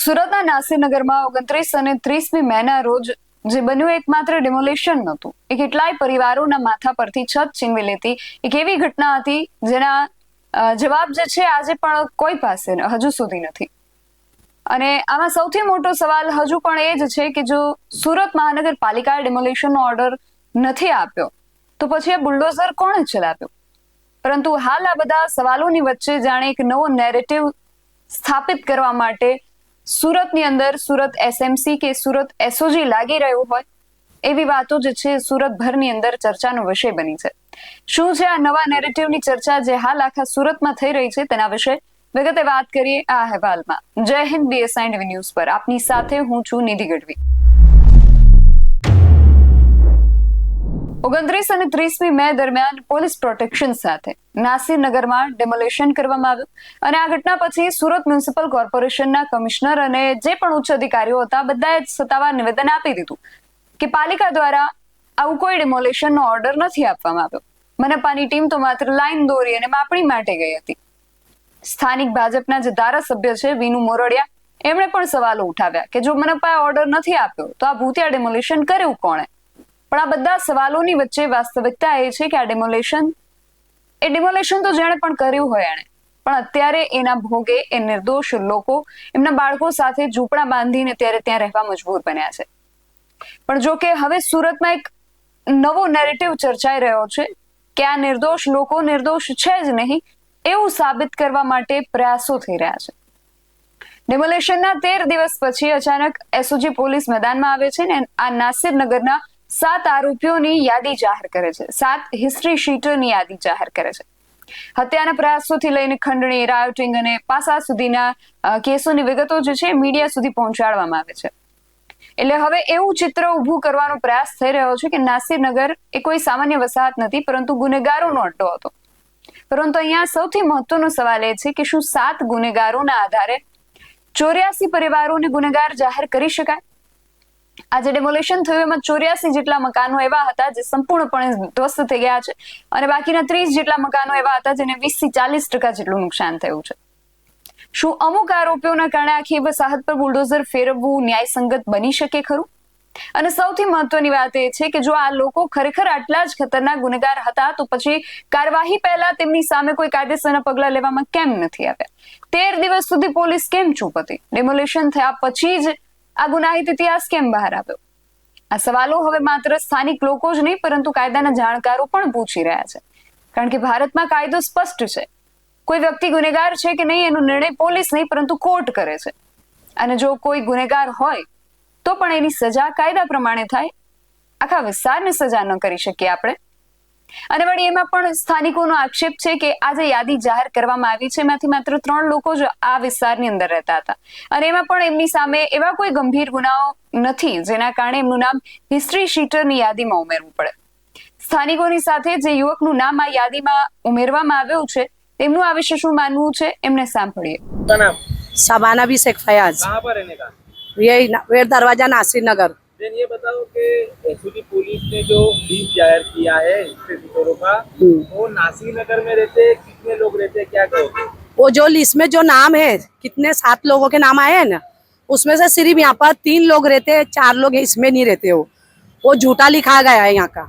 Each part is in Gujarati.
સુરતના નાસીનગરમાં 29 અને 30મી મેના રોજ જે બન્યું એકમાત્ર ડિમોલેશન નહોતું, એ કેટલાય પરિવારોના માથા પરથી છત છીનવી લેતી એક એવી ઘટના હતી જેના જવાબ જે છે આજે પણ કોઈ પાસે હજુ સુધી નથી. અને આમાં સૌથી મોટો સવાલ હજુ પણ એ જ છે કે જો સુરત મહાનગરપાલિકાએ ડિમોલેશનનો ઓર્ડર નથી આપ્યો તો પછી આ બુલડોઝર કોણે ચલાવ્યો? પરંતુ હાલ આ બધા સવાલોની વચ્ચે જાણે એક નવો નેરેટિવ સ્થાપિત કરવા માટે સુરતની અંદર સુરત એસએમસી કે સુરત એસઓજી લાગી રહ્યું હોય એવી વાતો જે છે સુરતભરની અંદર ચર્ચાનો વિષય બની છે. શું છે આ નવા નેરેટિવની ચર્ચા જે હાલ આખા સુરતમાં થઈ રહી છે તેના વિશે વિગતે વાત કરીએ આ અહેવાલમાં. જય હિન્દ, BSI ટીવી ન્યૂઝ પર આપની સાથે હું છું નિધિ ગઢવી. 29 અને 30મી મે દરમિયાન પોલીસ પ્રોટેક્શન સાથે નાસીરનગરમાં ડેમોલેશન કરવામાં આવ્યું અને આ ઘટના પછી સુરત મ્યુનિસિપલ કોર્પોરેશનના કમિશનર અને જે પણ ઉચ્ચ અધિકારીઓ હતા બધાએ સત્તાવાર નિવેદન આપી દીધું કે પાલિકા દ્વારા આવું કોઈ ડિમોલેશનનો ઓર્ડર નથી આપવામાં આવ્યો. મનપાની ટીમ તો માત્ર લાઈન દોરી અને માપણી માટે ગઈ હતી. સ્થાનિક ભાજપના જે ધારાસભ્ય છે વિનુ મોરડિયા, એમણે પણ સવાલો ઉઠાવ્યા કે જો મનપાએ ઓર્ડર નથી આપ્યો તો આ ભૂતિયા ડિમોલેશન કર્યું કોણે? પણ આ બધા સવાલોની વચ્ચે વાસ્તવિકતા એ છે કે આ ડિમોલેશન તો જેણે પણ કર્યું હોય એણે, પણ અત્યારે એના ભોગે એ નિર્દોષ લોકો એમના બાળકો સાથે ઝૂંપડા બાંધીને ત્યારે ત્યાં રહેવા મજબૂર બન્યા છે. પણ જો કે હવે સુરતમાં એક નવો નેરેટિવ ચર્ચાઈ રહ્યો છે કે આ નિર્દોષ લોકો નિર્દોષ છે જ નહીં એવું સાબિત કરવા માટે પ્રયાસો થઈ રહ્યા છે. ડિમોલેશનના 13 દિવસ પછી અચાનક એસઓજી પોલીસ મેદાનમાં આવે છે ને આ નાસિરનગરના 7 આરોપીઓની યાદી જાહેર કરે છે, 7 હિસ્ટ્રી શીટરની યાદી જાહેર કરે છે. હત્યાના પ્રયાસોથી લઈને ખંડણી, રાયોટિંગ અને પાસા સુધીના કેસોની વિગતો જે છે મીડિયા સુધી પહોંચાડવામાં આવે છે. એટલે હવે એવું ચિત્ર ઊભું કરવાનો પ્રયાસ થઈ રહ્યો છે કે નાસિરનગર એ કોઈ સામાન્ય વસાહત નથી પરંતુ ગુનેગારોનો અડ્ડો હતો. પરંતુ અહીંયા સૌથી મહત્વનો સવાલ એ છે કે શું 7 ગુનેગારોના આધારે 84 પરિવારોને ગુનેગાર જાહેર કરી શકાય? આજે ડેમોલેશન થયું એમાં 84 જેટલા મકાનો એવા હતા જે સંપૂર્ણપણે ધ્વસ્ત થઈ ગયા છે અને બાકીના 30 જેટલા મકાનો એવા હતા જેને 20 થી 40% જેટલું નુકસાન થયું છે. શું અમુક આરોપીઓના કારણે આખી વસાહત પર બુલડોઝર ફેરવવું ન્યાયસંગત બની શકે ખરું? અને સૌથી મહત્વની વાત એ છે કે જો આ લોકો ખરેખર આટલા જ ખતરનાક ગુનેગાર હતા તો પછી કાર્યવાહી પહેલા તેમની સામે કોઈ કાયદેસરના પગલા લેવામાં કેમ નથી આવ્યા? 13 દિવસ સુધી પોલીસ કેમ ચૂપ હતી? ડિમોલેશન થયા પછી જ આ ગુનાહિત ઇતિહાસ કેમ બહાર આવ્યો? આ સવાલો હવે માત્ર સ્થાનિક લોકો જ નહીં પરંતુ કાયદાના જાણકારો પણ પૂછી રહ્યા છે. કારણ કે ભારતમાં કાયદો સ્પષ્ટ છે. કોઈ વ્યક્તિ ગુનેગાર છે કે નહીં એનો નિર્ણય પોલીસ નહીં પરંતુ કોર્ટ કરે છે. અને જો કોઈ ગુનેગાર હોય તો પણ એની સજા કાયદા પ્રમાણે થાય. આખા વિસ્તારને સજા ન કરી શકીએ આપણે. અને વળી એમાં પણ સ્થાનિકોનો આક્ષેપ છે કે આ જે યાદી જાહેર કરવામાં આવી છે એમાંથી માત્ર 3 લોકો જ આ વિસ્તારની અંદર રહેતા હતા અને એમાં પણ એમની સામે એવા કોઈ ગંભીર ગુનાઓ નથી જેના કારણે એમનું નામ હિસ્ટ્રી શીટરની યાદીમાં ઉમેરવું પડે. સ્થાનિકોની સાથે જે યુવકનું નામ આ યાદીમાં ઉમેરવામાં આવ્યું છે તેમનું આ વિશે શું માનવું છે એમને સાંભળીએ. शबाना भी शेख फयाज, कहाँ पर रहने का? यही वेड़ दरवाजा नासिरनगर। देन ये बताओ कि एसओजी पुलिस ने जो लिस्ट जाहिर किया है हिस्ट्री का, वो नासिरनगर में रहते कितने लोग रहते हैं, क्या कहोगे? वो जो लिस्ट में जो नाम है कितने 7 लोगों के नाम आए हैं ना, उसमें से सिर्फ यहाँ पर 3 लोग रहते हैं, 4 लोग इसमें नहीं रहते. वो झूठा लिखा गया है यहाँ का.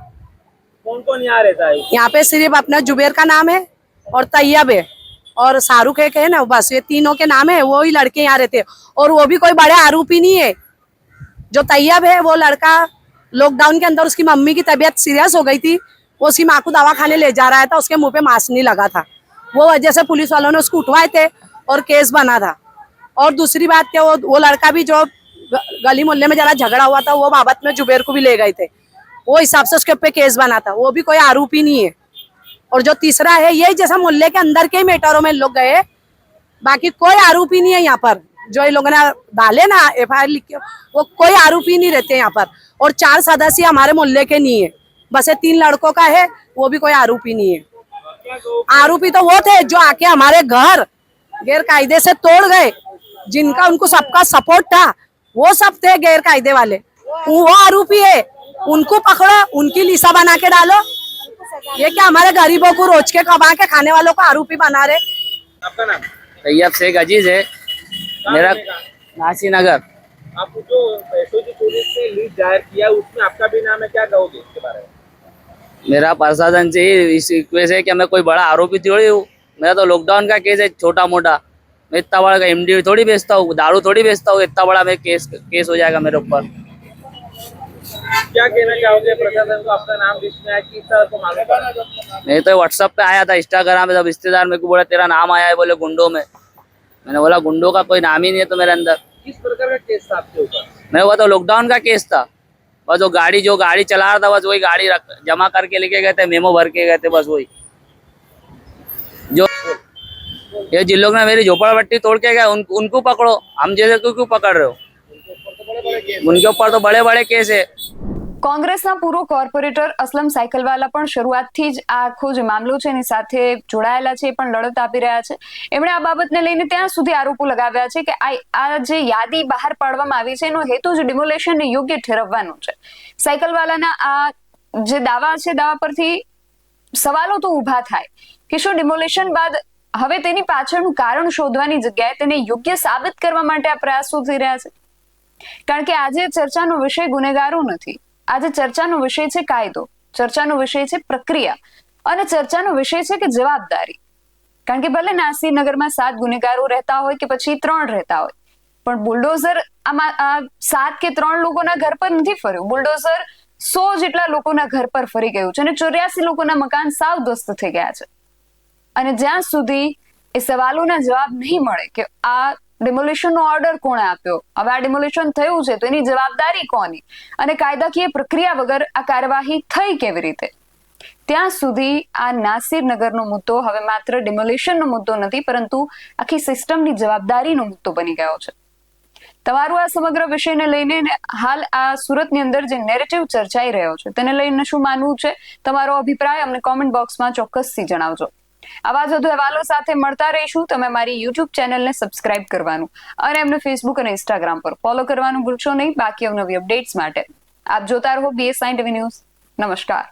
कौन कौन यहाँ रहता है? यहाँ पे सिर्फ अपना जुबेर का नाम है और तैयब है और शाहरुख एक है ना, बस ये तीनों के नाम है. वो ही लड़के यहाँ रहते हैं और वो भी कोई बड़े आरोपी नहीं है. जो तैयब है वो लड़का लॉकडाउन के अंदर उसकी मम्मी की तबीयत सीरियस हो गई थी, वो उसकी माँ को दवा खाने ले जा रहा था, उसके मुंह पे मास्क नहीं लगा था, वो वजह से पुलिस वालों ने उसको उठवाए थे और केस बना था. और दूसरी बात क्या, वो लड़का भी जो गली मोहल्ले में जरा झगड़ा हुआ था वो बाबत में जुबेर को भी ले गए थे, वो हिसाब से उसके ऊपर केस बना था. वो भी कोई आरोपी नहीं है. और जो तीसरा है यही जैसा मोहल्ले के अंदर के ही मैटरों में लोग गए, बाकी कोई आरोपी नहीं है यहाँ पर. जो इन लोगों ने डाले ना FIR लिख के, वो कोई आरोपी नहीं रहते यहाँ पर. और 4 सदस्य हमारे मोहल्ले के नहीं है, बस ये 3 लड़कों का है, वो भी कोई आरोपी नहीं है. आरोपी तो वो थे जो आके हमारे घर गैर कायदे से तोड़ गए, जिनका उनको सबका सपोर्ट था, वो सब थे गैर कायदे वाले. वो आरोपी है, उनको पकड़ो, उनकी लिसा बना के डालो. ये क्या हमारे गरीबों को रोज के कमा के खाने वालों को आरोपी बना रहे? आपका नाम? तैयब शेख अजीज है मेरा. नासी नगर। आप जो एसओजी पुलिस ने लीड जाहिर किया उसमें आपका भी नाम है, क्या कहोगे इसके बारे में? मेरा प्रशासन से ही इस रिक्वेस्ट है कि मैं कोई बड़ा आरोपी थोड़ी हूँ। मेरा तो लॉकडाउन का केस है छोटा मोटा। मैं इतना बड़ा एमडी थोड़ी बेचता हूँ, दारू थोड़ी बेचता हूँ। इतना बड़ा मैं केस हो जाएगा मेरे ऊपर। क्या कहना चाहोगे प्रशासन को, आपका नाम लिस्ट में आया, किस तरह को मालूम पड़ा? नहीं तो व्हाट्सएप पे आया था, इंस्टाग्राम पे सब रिश्तेदार मेरे को बोला तेरा नाम आया है, बोले गुंडों में। मैंने बोला गुंडों का कोई नाम ही नहीं है तो मेरे अंदर। किस प्रकार का केस था आपके ऊपर? मैं वो तो लॉकडाउन का केस था। बस वो जो गाड़ी चला रहा था बस वही गाड़ी जमा करके लेके गए थे, मेमो भर के गए थे, बस वही। जो ये जिन लोग ने मेरी झोपड़पट्टी तोड़ के गए उनको पकड़ो, हम जैसे क्यों पकड़ रहे हो? उनके ऊपर तो बड़े बड़े केस है। કોંગ્રેસના પૂર્વ કોર્પોરેટર અસલમ સાયકલવાલા પણ શરૂઆતથી જ આ આખો જે મામલો છે એની સાથે જોડાયેલા છે, એ પણ લડત આપી રહ્યા છે. એમણે આ બાબતને લઈને ત્યાં સુધી આરોપો લગાવ્યા છે કે આ જે યાદી બહાર પાડવામાં આવી છે એનો હેતુ જ ડિમોલેશનને યોગ્ય ઠેરવવાનો છે. સાયકલવાલાના આ જે દાવા છે, દાવા પરથી સવાલો તો ઊભા થાય કે શું ડિમોલેશન બાદ હવે તેની પાછળનું કારણ શોધવાની જગ્યાએ તેને યોગ્ય સાબિત કરવા માટે આ પ્રયાસો થઈ રહ્યા છે? કારણ કે આજે ચર્ચાનો વિષય ગુનેગારો નથી, આજે ચર્ચાનો વિષય છે કાયદો, ચર્ચાનો વિષય છે પ્રક્રિયા અને ચર્ચાનો વિષય છે કે જવાબદારી. કારણ કે ભલે નાસીનગરમાં 7 ગુનેગારો રહેતા હોય કે પછી 3 રહેતા હોય, પણ બુલડોઝર આમાં 7 કે 3 લોકોના ઘર પર નથી ફર્યું. બુલડોઝર 100 જેટલા લોકોના ઘર પર ફરી ગયું છે અને 84 લોકોના મકાન સાવ ધ્વસ્ત થઈ ગયા છે. અને જ્યાં સુધી એ સવાલોના જવાબ નહીં મળે કે આ ડિમોલિશનનો ઓર્ડર કોણે આપ્યો, હવે આ ડિમોલિશન થયું છે તો એની જવાબદારી કોની, અને કાયદાકીય પ્રક્રિયા વગર આ કાર્યવાહી થઈ કેવી રીતે, ત્યાં સુધી આ નાસિરનગરનો મુદ્દો હવે માત્ર ડિમોલિશનનો મુદ્દો નથી પરંતુ આખી સિસ્ટમની જવાબદારીનો મુદ્દો બની ગયો છે. તમારું આ સમગ્ર વિષયને લઈને હાલ આ સુરતની અંદર જે નેરેટિવ ચર્ચાઈ રહ્યો છે તેને લઈને શું માનવું છે, તમારો અભિપ્રાય અમને કોમેન્ટ બોક્સમાં ચોક્કસથી જણાવજો. આવા જ વધુ અહેવાલો સાથે મળતા રહીશું. તમે મારી યુટ્યુબ ચેનલને સબસ્ક્રાઇબ કરવાનું અને એમને ફેસબુક અને ઇન્સ્ટાગ્રામ પર ફોલો કરવાનું ભૂલશો નહીં. બાકી અવનવી અપડેટ્સ માટે આપ જોતા રહો BS9 TV ન્યૂઝ. નમસ્કાર.